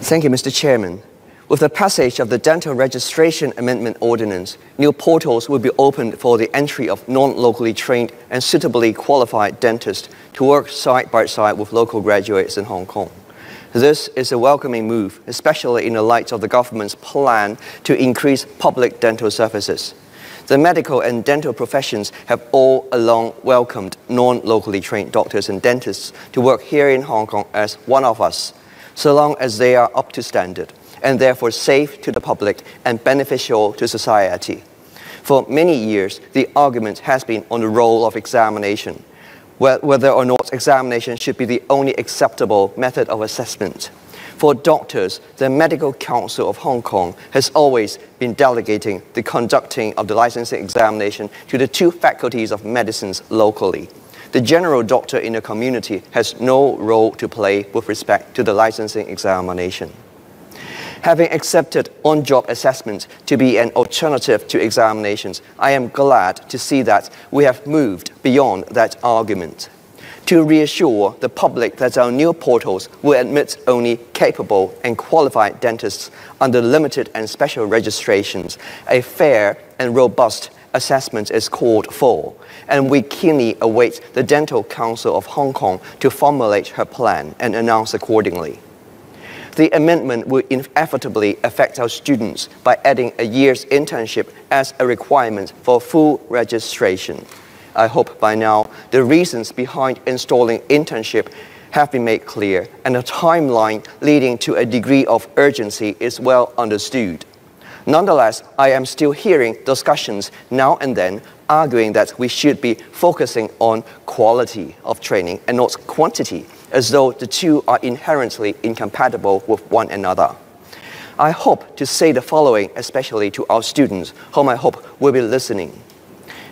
Thank you, Mr. Chairman. With the passage of the Dental Registration Amendment Ordinance, new portals will be opened for the entry of non-locally trained and suitably qualified dentists to work side by side with local graduates in Hong Kong. This is a welcoming move, especially in the light of the government's plan to increase public dental services. The medical and dental professions have all along welcomed non-locally trained doctors and dentists to work here in Hong Kong as one of us, so long as they are up to standard and therefore safe to the public and beneficial to society. For many years, the argument has been on the role of examination, whether or not examination should be the only acceptable method of assessment. For doctors, the Medical Council of Hong Kong has always been delegating the conducting of the licensing examination to the two faculties of medicines locally. The general doctor in the community has no role to play with respect to the licensing examination. Having accepted on-job assessment to be an alternative to examinations, I am glad to see that we have moved beyond that argument. To reassure the public that our new portals will admit only capable and qualified dentists under limited and special registrations, a fair and robust assessment is called for, and we keenly await the Dental Council of Hong Kong to formulate her plan and announce accordingly. The amendment will inevitably affect our students by adding a year's internship as a requirement for full registration. I hope by now the reasons behind installing internship have been made clear and a timeline leading to a degree of urgency is well understood. Nonetheless, I am still hearing discussions now and then arguing that we should be focusing on quality of training and not quantity, as though the two are inherently incompatible with one another. I hope to say the following, especially to our students, whom I hope will be listening.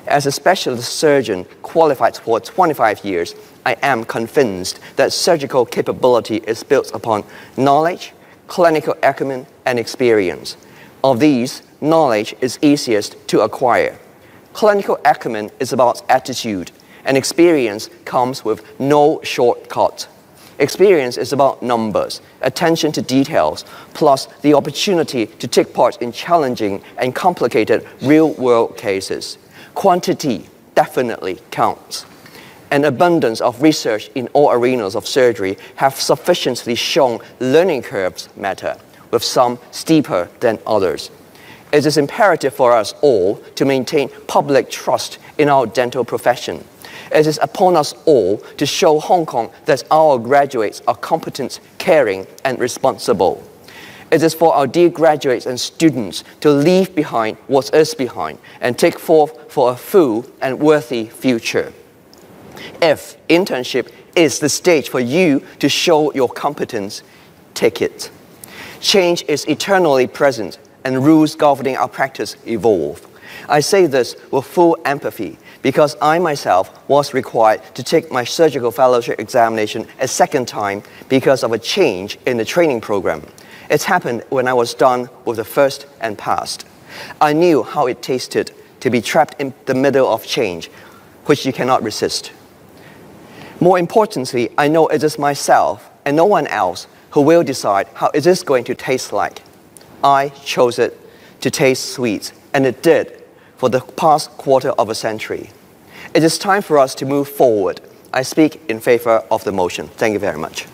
As a specialist surgeon qualified for 25 years, I am convinced that surgical capability is built upon knowledge, clinical acumen, and experience. Of these, knowledge is easiest to acquire. Clinical acumen is about attitude, and experience comes with no shortcut. Experience is about numbers, attention to details, plus the opportunity to take part in challenging and complicated real-world cases. Quantity definitely counts. An abundance of research in all arenas of surgery have sufficiently shown learning curves matter, with some steeper than others. It is imperative for us all to maintain public trust in our dental profession. It is upon us all to show Hong Kong that our graduates are competent, caring, and responsible. It is for our dear graduates and students to leave behind what is behind and take forth for a full and worthy future. If internship is the stage for you to show your competence, take it. Change is eternally present, and rules governing our practice evolve. I say this with full empathy because I myself was required to take my surgical fellowship examination a second time because of a change in the training program. It happened when I was done with the first and passed. I knew how it tasted to be trapped in the middle of change, which you cannot resist. More importantly, I know it is myself and no one else who will decide how it is going to taste like. I chose it to taste sweet, and it did for the past quarter of a century. It is time for us to move forward. I speak in favor of the motion. Thank you very much.